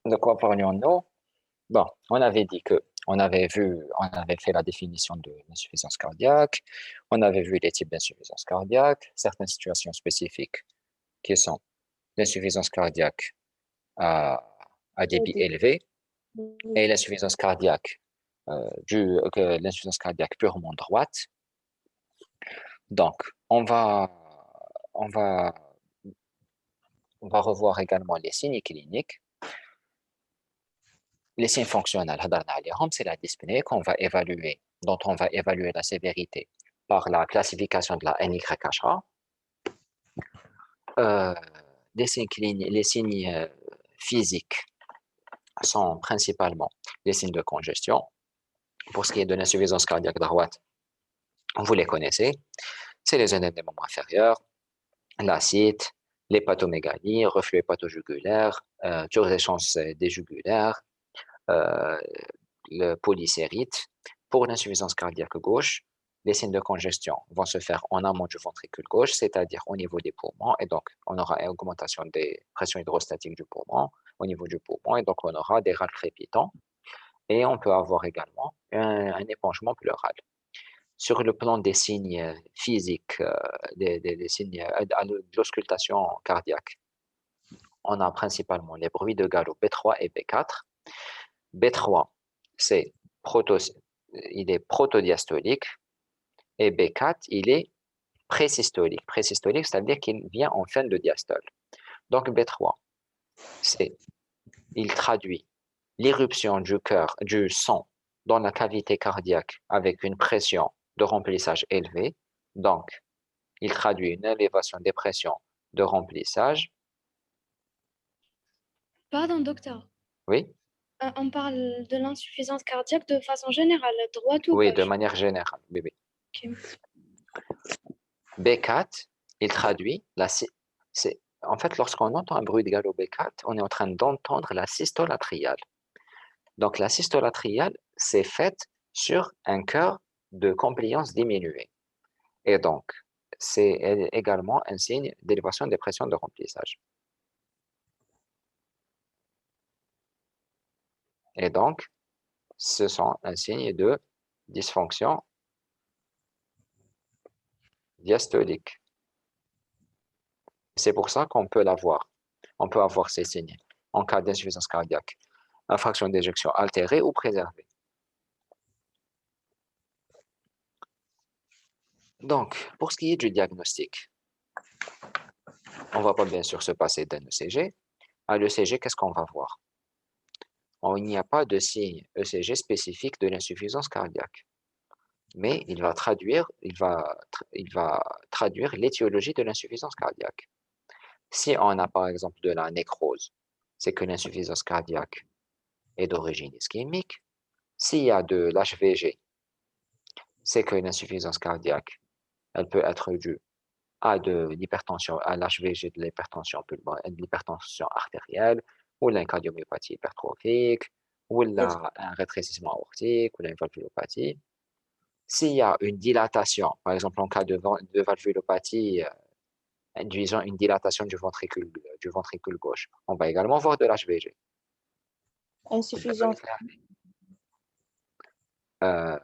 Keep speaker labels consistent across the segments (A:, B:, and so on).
A: De quoi parlions-nous? Bon, on avait dit que on avait fait la définition de l'insuffisance cardiaque, on avait vu les types d'insuffisance cardiaque, certaines situations spécifiques qui sont l'insuffisance cardiaque à, à débit
B: Oui.
A: élevé
B: Oui.
A: et l'insuffisance cardiaque l'insuffisance cardiaque purement droite. Donc, on va, on va revoir également les signes cliniques. Les signes fonctionnels, c'est la dyspnée dont on va évaluer la sévérité par la classification de la NYHA. Euh, les signes physiques sont principalement les signes de congestion. Pour ce qui est de l'insuffisance cardiaque droite, vous les connaissez, c'est les œdèmes des membres inférieurs, l'acide, l'hépatomégalie, reflux hépatojugulaire, turgescence des jugulaires, euh, le polysérite. Pour l'insuffisance cardiaque gauche, les signes de congestion vont se faire en amont du ventricule gauche, c'est-à-dire au niveau des poumons, et donc on aura une augmentation des pressions hydrostatiques du poumon, au niveau du poumon, et donc on aura des râles crépitants, et on peut avoir également un épanchement pleural. Sur le plan des signes physiques, des signes de l'auscultation cardiaque, on a principalement les bruits de galop B3 et B4. B3, c'est proto, il est protodiastolique et B4, il est présystolique. Présystolique, c'est-à-dire qu'il vient en fin de diastole. Donc B3, c'est, il traduit l'irruption du cœur, du sang dans la cavité cardiaque avec une pression de remplissage élevée. Donc, il traduit une élévation des pressions de remplissage.
B: Pardon, docteur.
A: Oui,
B: On parle de l'insuffisance cardiaque de façon générale, droite ou
A: oui, de
B: gauche?
A: manière générale. Oui, oui.
B: Ok.
A: B4, il traduit en fait, lorsqu'on entend un bruit de galop B4, on est en train d'entendre la systole atriale. Donc, la systole atriale, c'est faite sur un cœur de compliance diminuée. Et donc, c'est également un signe d'élévation des pressions de remplissage. Et donc, ce sont un signe de dysfonction diastolique. C'est pour ça qu'on peut l'avoir. On peut avoir ces signes en cas d'insuffisance cardiaque. Fraction d'éjection altérée ou préservée. Donc, pour ce qui est du diagnostic, on ne va pas bien sûr se passer d'un ECG. À l'ECG, qu'est-ce qu'on va voir? Il n'y a pas de signe ECG spécifique de l'insuffisance cardiaque, mais il va traduire l'étiologie de l'insuffisance cardiaque. Si on a par exemple de la nécrose, c'est que l'insuffisance cardiaque est d'origine ischémique. S'il y a de l'HVG, c'est que l'insuffisance cardiaque, elle peut être due à de l'hypertension, à l'HVG de l'hypertension pulmonaire, de l'hypertension artérielle, ou la cardiomyopathie hypertrophique, ou un rétrécissement aortique, ou une valvulopathie. S'il y a une dilatation, par exemple en cas de valvulopathie induisant une dilatation du ventricule gauche, on va également voir de l'HVG.
B: Insuffisance.
A: Euh,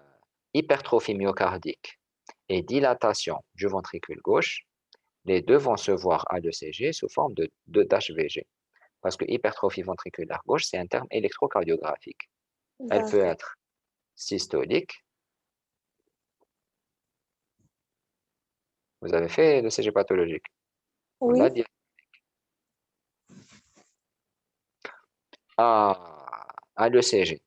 A: Hypertrophie myocardique et dilatation du ventricule gauche, les deux vont se voir à l'ECG sous forme d'HVG. Parce que hypertrophie ventriculaire gauche, c'est un terme électrocardiographique. Elle peut
B: D'accord.
A: être systolique. Vous avez fait le CG pathologique. On l'a
B: Oui.
A: dit. À l'ECG.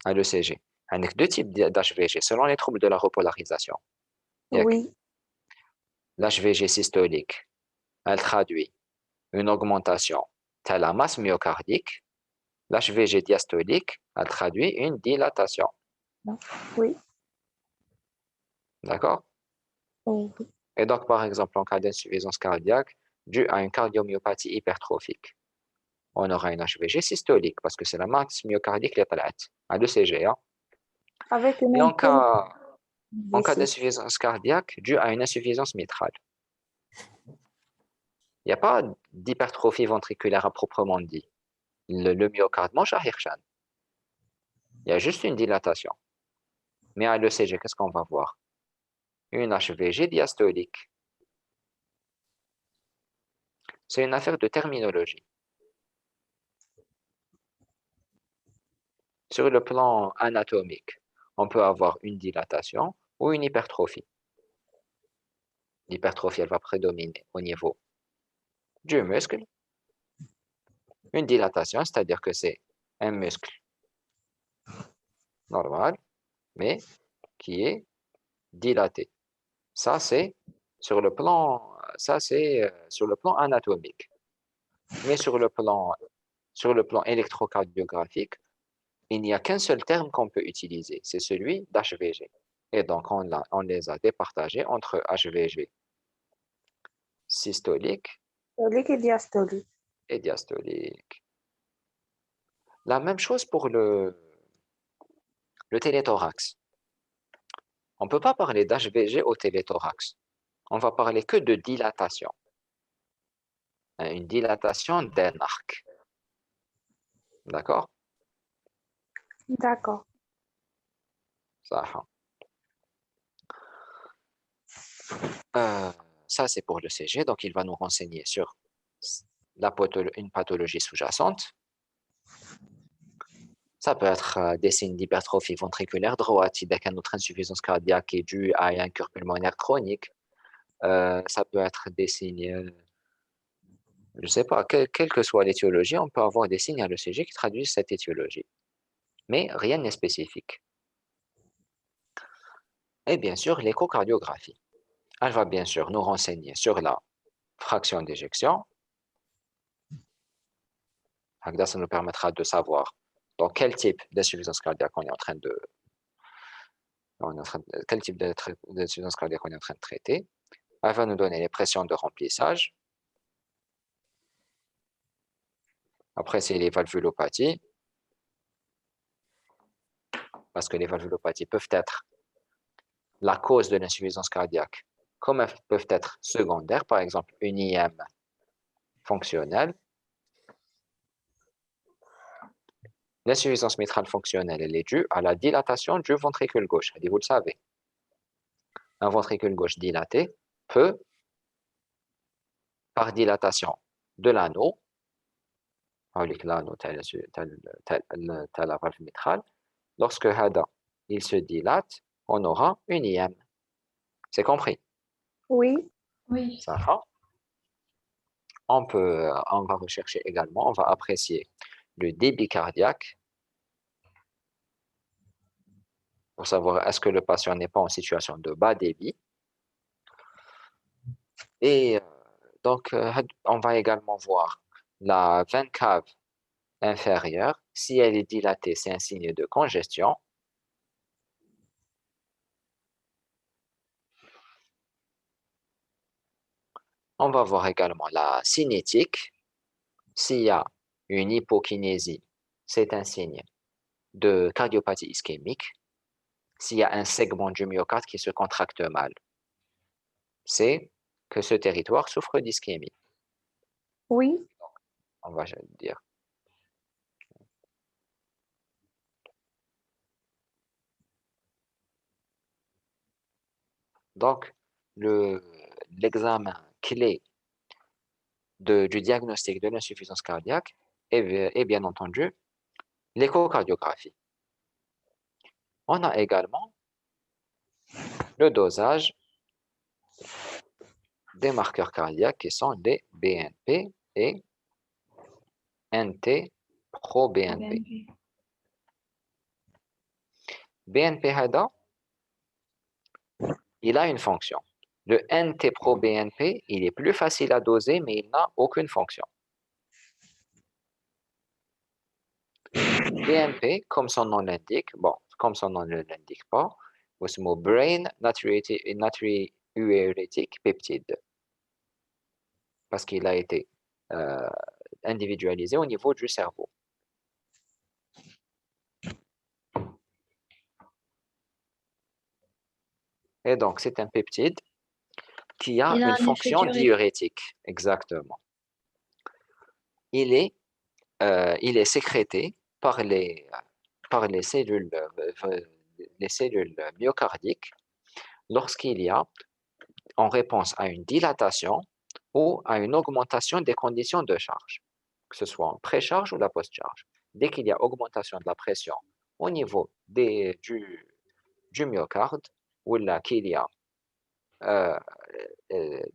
A: À l'ECG. On a deux types d'HVG selon les troubles de la repolarisation.
B: Oui.
A: L'HVG systolique, elle traduit une augmentation de la masse myocardique. L'HVG diastolique, elle traduit une dilatation.
B: Oui.
A: D'accord?
B: Oui.
A: Et donc, par exemple, en cas d'insuffisance cardiaque due à une cardiomyopathie hypertrophique, on aura une HVG systolique parce que c'est la masse myocardique qui est à l'ECG.
B: Avec une
A: Et en cas
B: ici.
A: d'insuffisance cardiaque due à une insuffisance mitrale, il n'y a pas d'hypertrophie ventriculaire à proprement dit. Le myocarde, mange à Hirshan. Il y a juste une dilatation. Mais à l'ECG, qu'est-ce qu'on va voir? Une HVG diastolique. C'est une affaire de terminologie. Sur le plan anatomique, on peut avoir une dilatation ou une hypertrophie. L'hypertrophie, elle va prédominer au niveau du muscle. Une dilatation, c'est-à-dire que c'est un muscle normal, mais qui est dilaté. Ça, c'est sur le plan anatomique. Mais sur le plan électrocardiographique, il n'y a qu'un seul terme qu'on peut utiliser, c'est celui d'HVG. Et donc, on les a départagés entre HVG systolique
C: Systolique et diastolique.
A: et diastolique. La même chose pour le téléthorax. On ne peut pas parler d'HVG au téléthorax. On va parler que de dilatation. Une dilatation d'un arc. D'accord?
C: D'accord.
A: Ça, euh, ça, c'est pour le CG. Donc, il va nous renseigner sur une pathologie sous-jacente. Ça peut être des signes d'hypertrophie ventriculaire droite, si notre insuffisance cardiaque est due à un cœur pulmonaire chronique. Ça peut être des signes, je ne sais pas, quelle que soit l'étiologie, on peut avoir des signes à l'ECG qui traduisent cette étiologie. Mais rien n'est spécifique. Et bien sûr, l'échocardiographie. Elle va bien sûr nous renseigner sur la fraction d'éjection. Ça nous permettra de savoir dans quel type d'insuffisance cardiaque on est en train de, quel type d'insuffisance cardiaque on est en train de traiter. Elle va nous donner les pressions de remplissage. Après, c'est les valvulopathies, parce que les valvulopathies peuvent être la cause de l'insuffisance cardiaque, comme elles peuvent être secondaires, par exemple une IM fonctionnelle. L'insuffisance mitrale fonctionnelle, elle est due à la dilatation du ventricule gauche. Et vous le savez, un ventricule gauche dilaté peut, par dilatation de l'anneau, l'anneau tel la valve mitrale, lorsque HADA il se dilate, on aura une IM. C'est compris?
C: Oui.
B: Oui.
A: Ça va. On va rechercher également, on va apprécier le débit cardiaque pour savoir est-ce que le patient n'est pas en situation de bas débit. Et donc, on va également voir la veine cave inférieure. Si elle est dilatée, c'est un signe de congestion. On va voir également la cinétique. S'il y a une hypokinésie, c'est un signe de cardiopathie ischémique. S'il y a un segment du myocarde qui se contracte mal, c'est que ce territoire souffre d'ischémie.
C: Oui.
A: On va dire. Donc, l'examen clé du diagnostic de l'insuffisance cardiaque est bien entendu l'échocardiographie. On a également le dosage des marqueurs cardiaques qui sont des BNP et NT-proBNP. BNP HADA, il a une fonction. Le NT-proBNP, il est plus facile à doser, mais il n'a aucune fonction. BNP, comme son nom l'indique, bon, comme son nom ne l'indique pas, c'est le mot Brain Natriuretic Peptide, parce qu'il a été individualisé au niveau du cerveau. Et donc, c'est un peptide qui a
B: Il a
A: une
B: un effet
A: fonction
B: diurétique.
A: diurétique, exactement. Il est il est sécrété par les cellules myocardiques lorsqu'il y a, en réponse à une dilatation ou à une augmentation des conditions de charge, que ce soit en précharge ou la post-charge. Dès qu'il y a augmentation de la pression au niveau du myocarde, ou là qu'il y a euh,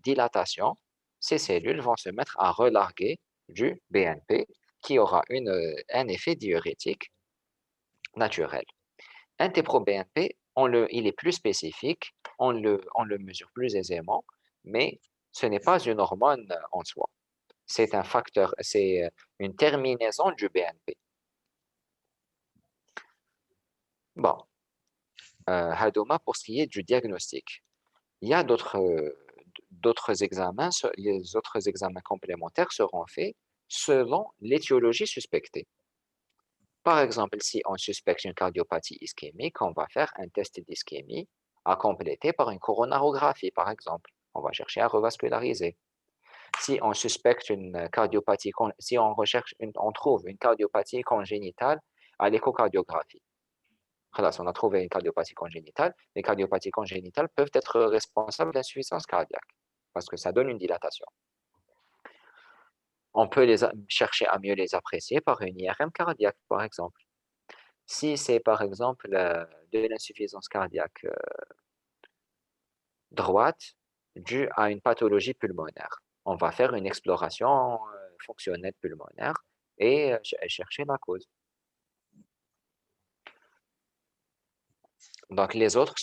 A: dilatation, ces cellules vont se mettre à relarguer du BNP qui aura un effet diurétique naturel. Un TPRO-BNP, il est plus spécifique, on le mesure plus aisément, mais ce n'est pas une hormone en soi. C'est un facteur, c'est une terminaison du BNP. Bon, Hadouma, pour ce qui est du diagnostic, il y a d'autres examens, les autres examens complémentaires seront faits selon l'étiologie suspectée. Par exemple, si on suspecte une cardiopathie ischémique, on va faire un test d'ischémie à compléter par une coronarographie, par exemple. On va chercher à revasculariser. Si on suspecte une cardiopathie, si on trouve une cardiopathie congénitale à l'échocardiographie. On a trouvé une cardiopathie congénitale. Les cardiopathies congénitales peuvent être responsables d'insuffisance cardiaque parce que ça donne une dilatation. On peut chercher à mieux les apprécier par une IRM cardiaque, par exemple. Si c'est par exemple de l'insuffisance cardiaque droite due à une pathologie pulmonaire, on va faire une exploration fonctionnelle pulmonaire et chercher la cause. Donc les autres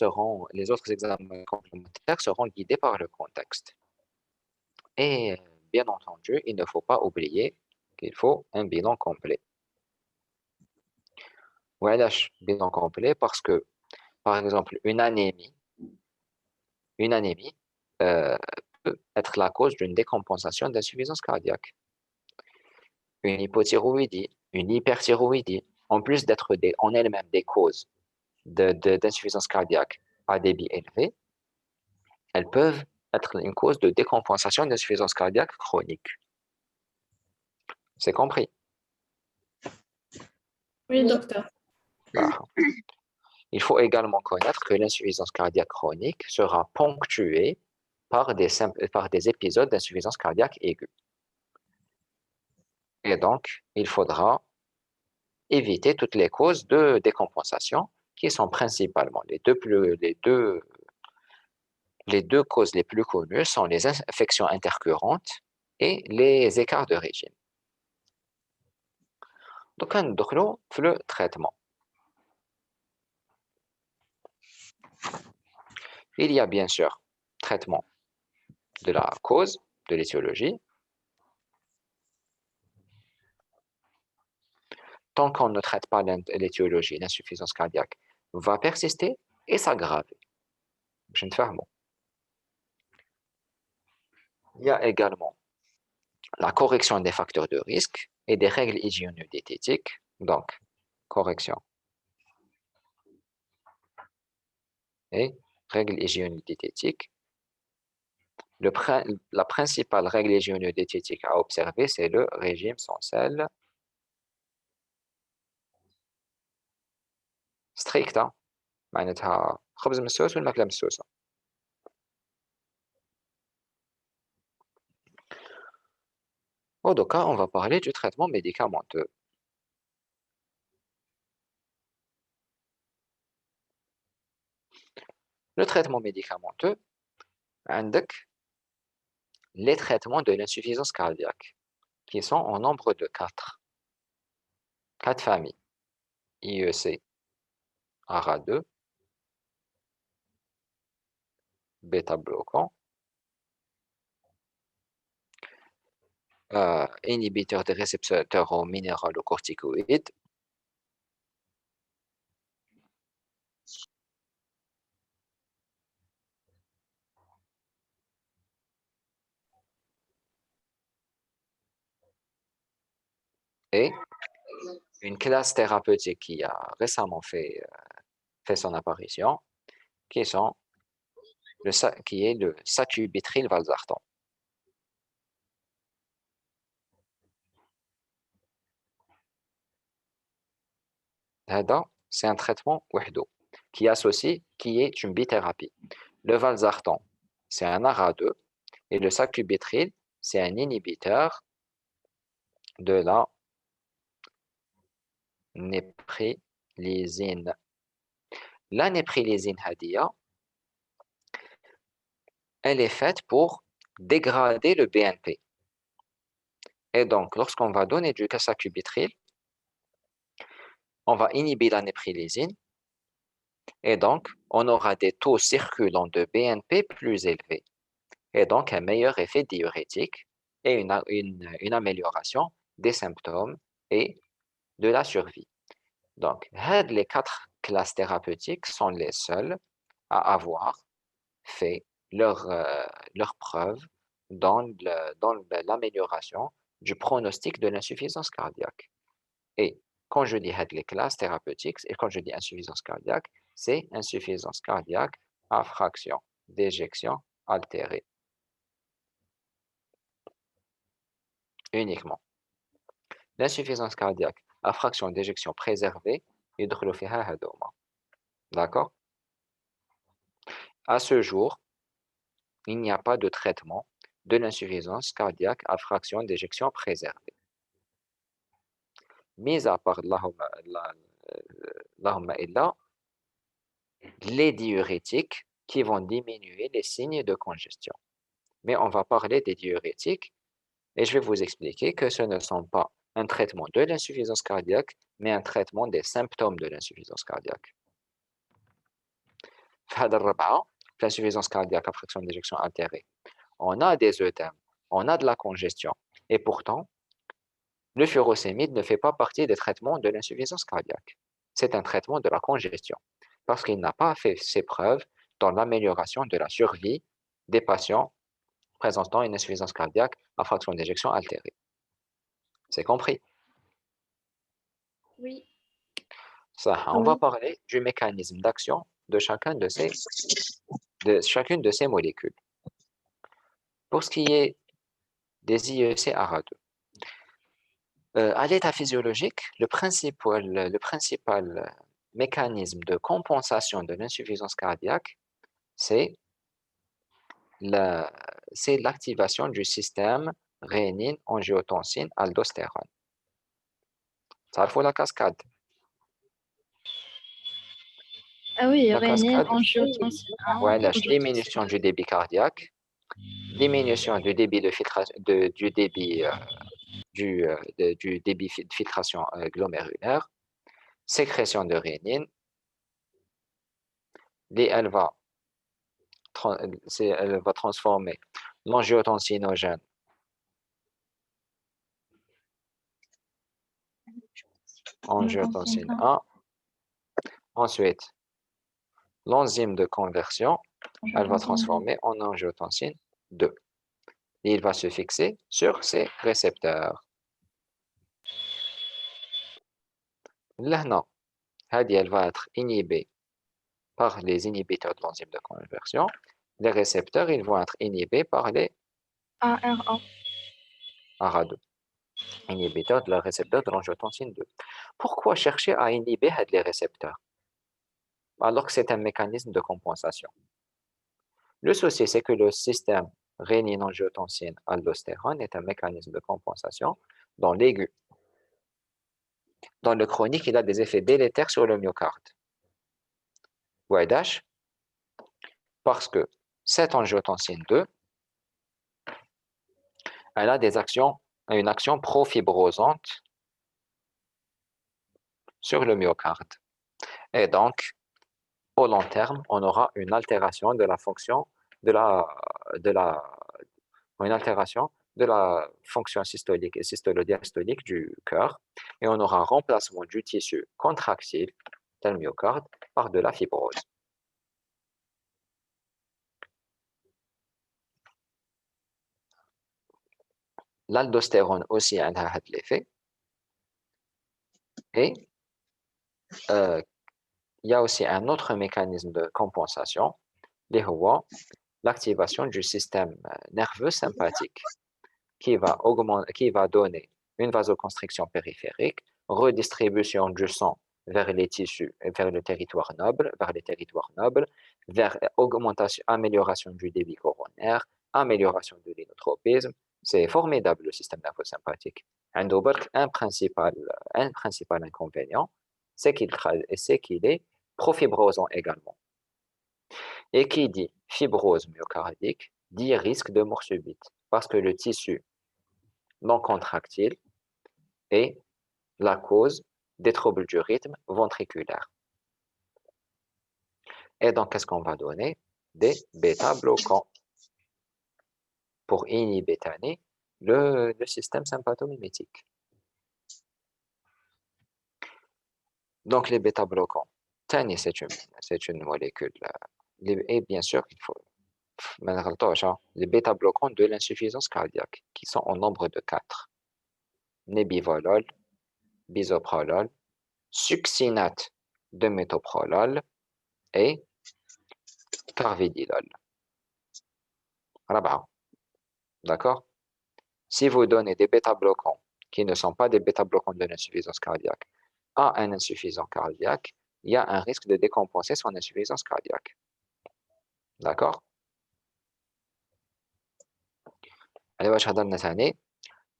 A: examens complémentaires seront guidés par le contexte. Et bien entendu, il ne faut pas oublier qu'il faut un bilan complet. Voilà, bilan complet parce que, par exemple, une anémie euh, peut être la cause d'une décompensation d'insuffisance cardiaque. Une hypothyroïdie, une hyperthyroïdie, en plus d'être en elles-mêmes des causes d'insuffisance cardiaque à débit élevé, elles peuvent être une cause de décompensation d'insuffisance cardiaque chronique. C'est compris?
D: Oui, docteur.
A: Ah. Il faut également connaître que l'insuffisance cardiaque chronique sera ponctuée par des épisodes d'insuffisance cardiaque aiguë. Et donc, il faudra éviter toutes les causes de décompensation qui sont principalement les deux causes les plus connues sont les infections intercurrentes et les écarts de régime. Donc, on va le traitement. Il y a bien sûr traitement de la cause, de l'étiologie. Tant qu'on ne traite pas l'étiologie, l'insuffisance cardiaque va persister et s'aggraver. Je ne fais un mot. Il y a également la correction des facteurs de risque et des règles hygiéno-diététiques. Donc, correction et règles hygiéno-diététiques. La principale règle hygiéno-diététique à observer, c'est le régime sans sel strict. معناتها خبز مسوس والماكلة مسوسة. Au cas, on va parler du traitement médicamenteux. Le traitement médicamenteux, عندك les traitements de l'insuffisance cardiaque, qui sont en nombre de 4. 4 familles. IEC, ARA2, bêta-bloquant, inhibiteur des récepteurs aux minéralocorticoïdes, et une classe thérapeutique qui a récemment fait son apparition, qui est le sacubitril/valsartan. c'est un traitement wahdo qui est une bithérapie. Le valsartan, c'est un ARA2 et le sacubitril, c'est un inhibiteur de la néprilysine. La néprilysine hadia, elle est faite pour dégrader le BNP. Et donc, lorsqu'on va donner du sacubitril, on va inhiber la néprilysine et donc on aura des taux circulants de BNP plus élevés et donc un meilleur effet diurétique et une amélioration des symptômes et de la survie. Donc, les 4 classes thérapeutiques sont les seules à avoir fait leur preuve dans l'amélioration du pronostic de l'insuffisance cardiaque. Et quand je dis les classes thérapeutiques et quand je dis insuffisance cardiaque, c'est insuffisance cardiaque à fraction d'éjection altérée. Uniquement. L'insuffisance cardiaque à fraction d'éjection préservée, d'accord? À ce jour, il n'y a pas de traitement de l'insuffisance cardiaque à fraction d'éjection préservée. Mis à part Allahumma illa, les diurétiques qui vont diminuer les signes de congestion. Mais on va parler des diurétiques et je vais vous expliquer que ce ne sont pas un traitement de l'insuffisance cardiaque, mais un traitement des symptômes de l'insuffisance cardiaque. L'insuffisance cardiaque à fraction d'éjection altérée. On a des œdèmes, on a de la congestion et pourtant, le furosémide ne fait pas partie des traitements de l'insuffisance cardiaque. C'est un traitement de la congestion parce qu'il n'a pas fait ses preuves dans l'amélioration de la survie des patients présentant une insuffisance cardiaque à fraction d'éjection altérée. C'est compris?
B: Oui.
A: Ça, on va parler du mécanisme d'action de chacune de ces molécules. Pour ce qui est des IEC ARA2, à l'état physiologique, le principal mécanisme de compensation de l'insuffisance cardiaque, c'est l'activation du système rénine-angiotensine-aldostérone. Ça faut la cascade.
B: Ah oui,
A: La
B: rénine,
A: cascade,
B: angiotensine 1,
A: voilà,
B: angiotensine
A: diminution du débit cardiaque, diminution du débit de filtration, du débit de filtration glomérulaire, sécrétion de rénine, et elle va transformer l'angiotensinogène angiotensine 1. Ensuite, l'enzyme de conversion, elle va transformer en angiotensine 2. Et il va se fixer sur ces récepteurs. Là, non. Elle va être inhibée par les inhibiteurs de l'enzyme de conversion. Les récepteurs, ils vont être inhibés par les
B: ARA.
A: ARA2, inhibiteurs de la récepteur de l'angiotensine 2. Pourquoi chercher à inhiber les récepteurs alors que c'est un mécanisme de compensation? Le souci, c'est que le système rénine-angiotensine-aldostérone est un mécanisme de compensation dans l'aigu. Dans le chronique, il a des effets délétères sur le myocarde. Why parce que cette angiotensine 2, elle a une action profibrosante sur le myocarde. Et donc, au long terme, on aura une altération de la fonction une altération de la fonction systolique et systolodiastolique du cœur, et on aura un remplacement du tissu contractile du myocarde par de la fibrose. L'aldostérone aussi a l'effet. Et il y a aussi un autre mécanisme de compensation, l'activation du système nerveux sympathique, qui va donner une vasoconstriction périphérique, redistribution du sang vers les tissus, vers le territoire noble, vers les territoires nobles, vers augmentation, amélioration du débit coronaire, amélioration de l'inotropisme. C'est formidable le système nerveux sympathique. عنده برك un principal inconvénient, c'est qu'il est profibrosant également. Et qui dit fibrose myocardique dit risque de mort subite, parce que le tissu non contractile est la cause des troubles du rythme ventriculaire. Et donc, qu'est-ce qu'on va donner? Des bêta-bloquants pour inhiber le système sympathomimétique. Donc, les bêta-bloquants, tani, c'est une molécule. Et bien sûr, il faut les bêta-bloquants de l'insuffisance cardiaque, qui sont au nombre de 4. Nebivolol, bisoprolol, succinate de métoprolol et carvedilol. Rabat. D'accord? Si vous donnez des bêta-bloquants qui ne sont pas des bêta-bloquants de l'insuffisance cardiaque à un insuffisant cardiaque, il y a un risque de décompenser son insuffisance cardiaque. D'accord?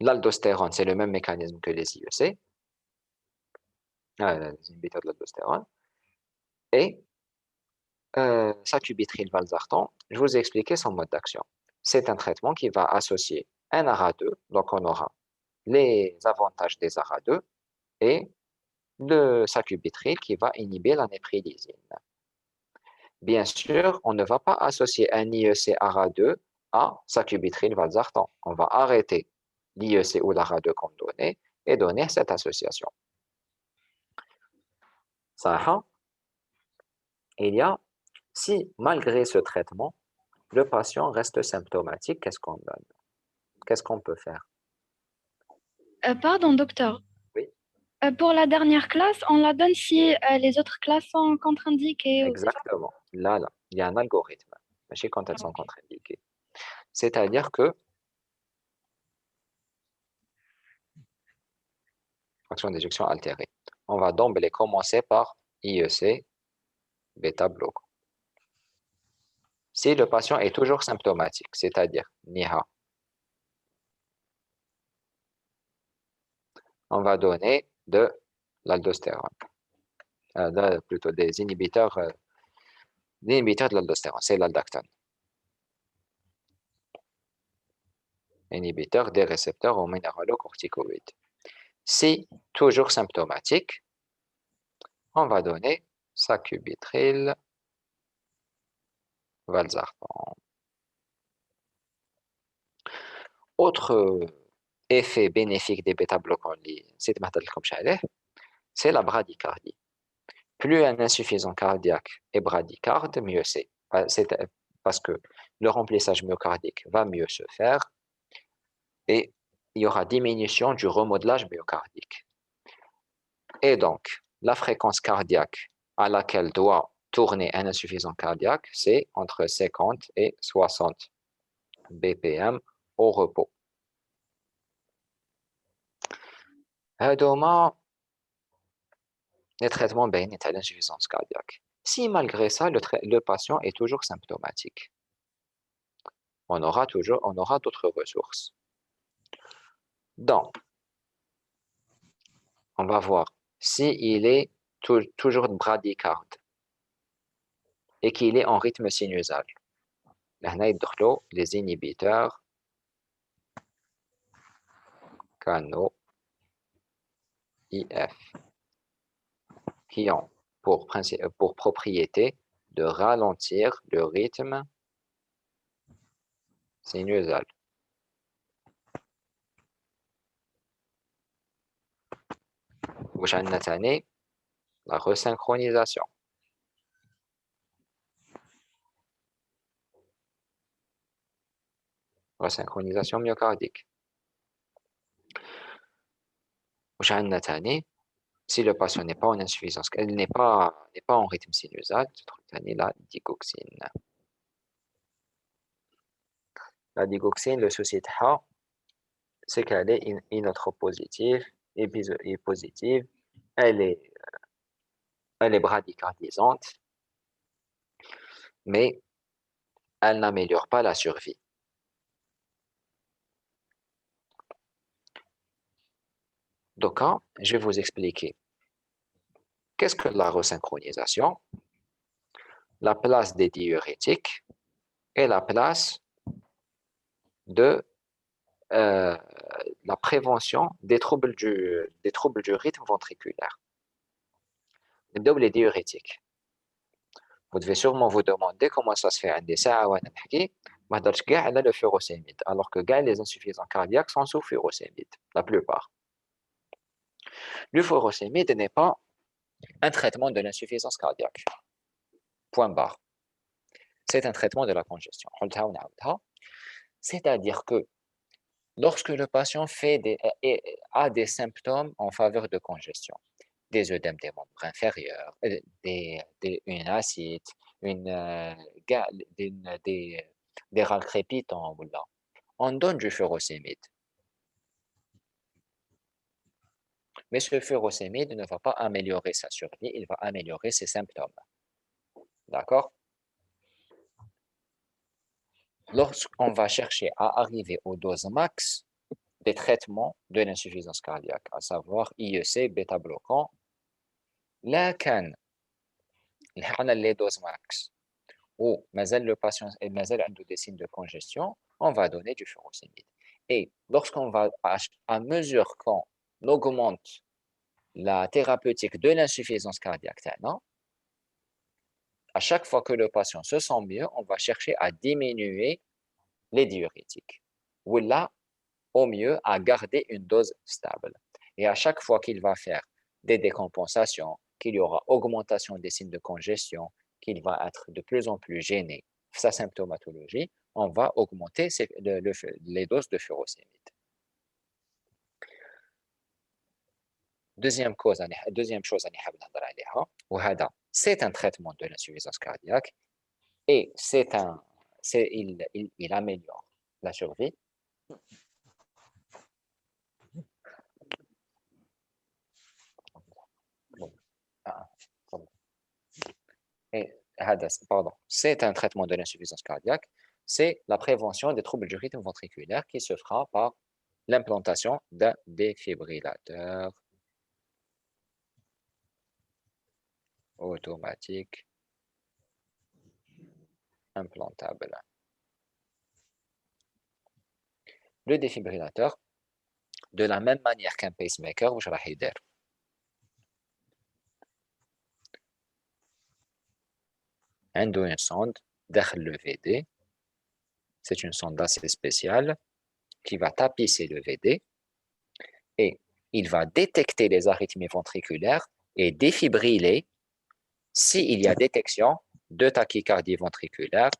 A: L'aldostérone, c'est le même mécanisme que les IEC, les inhibiteurs de l'aldostérone, et sacubitril/valsartan, je vous ai expliqué son mode d'action. C'est un traitement qui va associer un ARA2, donc on aura les avantages des ARA2 et le sacubitril qui va inhiber la néprilysine. Bien sûr, on ne va pas associer un IEC ARA2 à sacubitril/valsartan. On va arrêter l'IEC ou l'ARA2 qu'on donnait et donner cette association. Ça, il y a, si malgré ce traitement, le patient reste symptomatique, qu'est-ce qu'on donne? Qu'est-ce qu'on peut faire?
B: Pardon, docteur.
A: Oui,
B: Pour la dernière classe, on la donne si les autres classes sont contre-indiquées, ou c'est ça?
A: exactement. Là, il y a un algorithme. Mais quand elles sont contre-indiquées. C'est-à-dire que, fraction d'éjection altérée, on va d'emblée commencer par IEC, bêta-bloquant. Si le patient est toujours symptomatique, c'est-à-dire NIHA, on va donner de l'aldostérone, plutôt des inhibiteurs de l'aldostérone, c'est l'aldactone. Inhibiteur des récepteurs aux minéralocorticoïdes. Si toujours symptomatique, on va donner sacubitril, valsartan. Autre effet bénéfique des bêta-bloquants, c'est la bradycardie. Plus un insuffisant cardiaque est bradycarde, mieux c'est. C'est parce que le remplissage myocardique va mieux se faire et il y aura diminution du remodelage myocardique. Et donc, la fréquence cardiaque à laquelle doit tourner un insuffisant cardiaque, c'est entre 50 et 60 BPM au repos. هادوما les traitements bénis à l'insuffisance cardiaque. Si malgré ça, le patient est toujours symptomatique, on aura d'autres ressources. Donc, on va voir s'il est toujours bradycarde et qu'il est en rythme sinusal. Là, les inhibiteurs canaux IF qui ont pour propriété de ralentir le rythme sinusal. واش عندنا تاني la resynchronisation. Resynchronisation myocardique. واش عندنا تاني si le patient n'est pas en insuffisance, elle n'est pas en rythme sinusal, la digoxine. La digoxine, le souci de c'est qu'elle est inotropositive et positive. Elle est elle est bradicardisante, mais elle n'améliore pas la survie. Donc, je vais vous expliquer. Qu'est-ce que la resynchronisation? La place des diurétiques et la place de la prévention des troubles du rythme ventriculaire. Les diurétiques. Vous devez sûrement vous demander comment ça se fait le furosémide, alors que les insuffisants cardiaques sont sous furosémide, la plupart. Le furosémide n'est pas un traitement de l'insuffisance cardiaque. Point barre. C'est un traitement de la congestion. C'est-à-dire que lorsque le patient a des symptômes en faveur de congestion, des œdèmes des membres inférieurs, une acide, des râles crépitants, on donne du furosémide. Mais ce furosémide ne va pas améliorer sa survie, il va améliorer ses symptômes. D'accord? Lorsqu'on va chercher à arriver aux doses max des traitements de l'insuffisance cardiaque, à savoir IEC, bêta-bloquant, là, on a les doses max, ou le patient a des signes de congestion, on va donner du furosémide. Et lorsqu'on va, à mesure qu'on augmente la thérapeutique de l'insuffisance cardiaque, à chaque fois que le patient se sent mieux, on va chercher à diminuer les diurétiques. Ou là, au mieux, à garder une dose stable. Et à chaque fois qu'il va faire des décompensations, qu'il y aura augmentation des signes de congestion, qu'il va être de plus en plus gêné, sa symptomatologie, on va augmenter les doses de furosémide. Deuxième chose, c'est un traitement de l'insuffisance cardiaque et il améliore la survie. C'est un traitement de l'insuffisance cardiaque, c'est la prévention des troubles du rythme ventriculaire qui se fera par l'implantation d'un défibrillateur automatique implantable. Le défibrillateur, de la même manière qu'un pacemaker, je vais une sonde derrière le VD. C'est une sonde assez spéciale qui va tapisser le VD et il va détecter les arythmies ventriculaires et défibriller s'il y a détection de tachycardie ventriculaire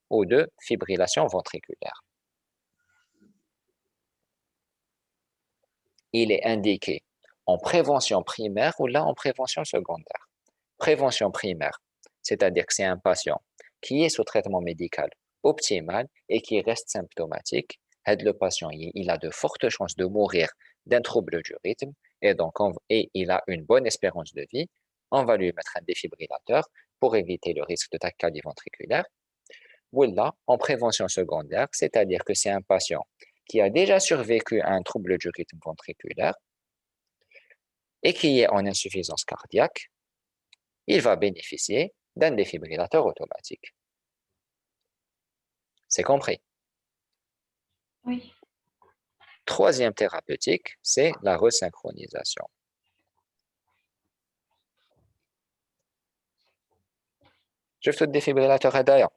A: ou de fibrillation ventriculaire. Il est indiqué en prévention primaire ou là en prévention secondaire. Prévention primaire, c'est-à-dire que c'est un patient qui est sous traitement médical optimal et qui reste symptomatique. Le patient, il a de fortes chances de mourir d'un trouble du rythme et donc il a une bonne espérance de vie. On va lui mettre un défibrillateur pour éviter le risque de tachycardie ventriculaire. Ou là, en prévention secondaire, c'est-à-dire que c'est un patient qui a déjà survécu à un trouble du rythme ventriculaire et qui est en insuffisance cardiaque, il va bénéficier d'un défibrillateur automatique. C'est compris?
B: Oui.
A: Troisième thérapeutique, c'est la resynchronisation. Je fais le défibrillateur d'ailleurs.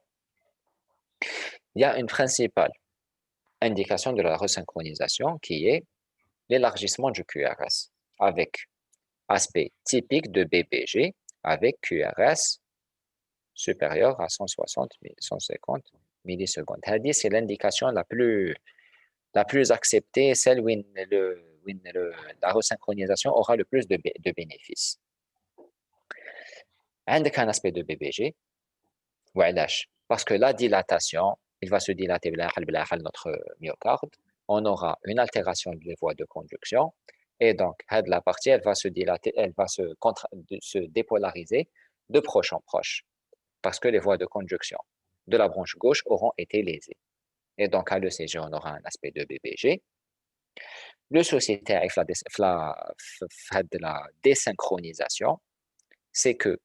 A: Il y a une principale indication de la resynchronisation qui est l'élargissement du QRS avec aspect typique de BBG avec QRS supérieur à 150 millisecondes. C'est l'indication la plus acceptée, celle où la resynchronisation aura le plus de bénéfices. عندك un aspect de BBG, parce que la dilatation, il va se dilater notre myocarde, on aura une altération des voies de conduction Et donc, la partie, elle va se dilater, elle va se dépolariser de proche en proche, parce que les voies de conjonction de la branche gauche auront été lésées. Et donc, à l'ECG, on aura un aspect de BBG. Le souci avec la désynchronisation, c'est que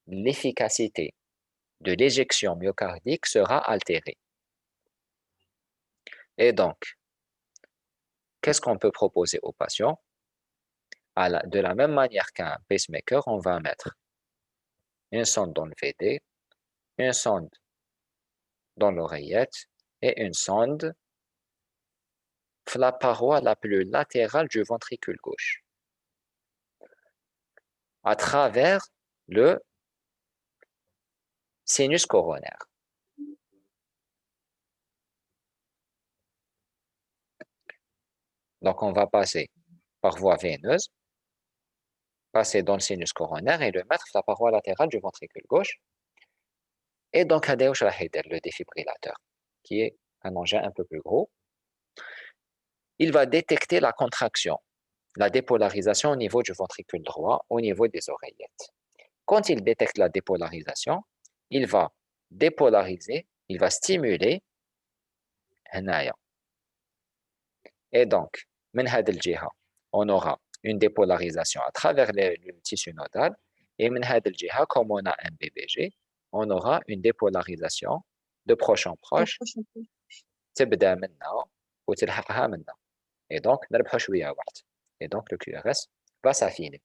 A: l'efficacité de l'éjection myocardique sera altérée. Et donc, qu'est-ce qu'on peut proposer aux patients? De la même manière qu'un pacemaker, on va mettre une sonde dans le VD, une sonde dans l'oreillette et une sonde la paroi la plus latérale du ventricule gauche, à travers le sinus coronaire. Donc, on va passer par voie veineuse, passer dans le sinus coronaire et le mettre sur la paroi latérale du ventricule gauche. Et donc, le défibrillateur, qui est un engin un peu plus gros, il va détecter la contraction, la dépolarisation au niveau du ventricule droit, au niveau des oreillettes. Quand il détecte la dépolarisation, il va dépolariser, il va stimuler et donc, on aura une dépolarisation à travers le tissu nodal et comme on a un BBG, on aura une dépolarisation de proche en proche تبدا منا وتلحقها منا. Et donc, نربحوا شوية وقت. Et donc, le QRS va s'affiner.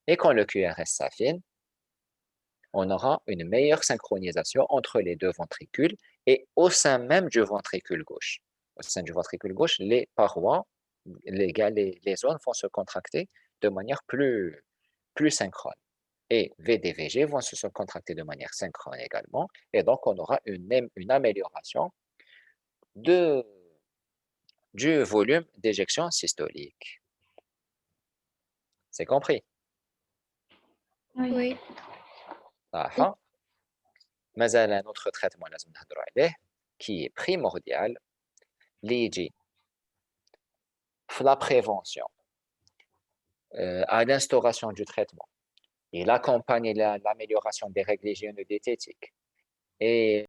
A: Et quand le QRS s'affine, on aura une meilleure synchronisation entre les deux ventricules et au sein même du ventricule gauche. Au sein du ventricule gauche, les parois, les zones vont se contracter de manière plus synchrone. Et VDVG vont se contracter de manière synchrone également. Et donc, on aura une amélioration du volume d'éjection systolique. C'est compris?
B: Oui.
A: صح. مازال un autre traitement لازم نهضروا عليه qui est primordial اللي يجي في la prévention à l'instauration du traitement. Il accompagne l'amélioration des règles hygiéno-diététiques et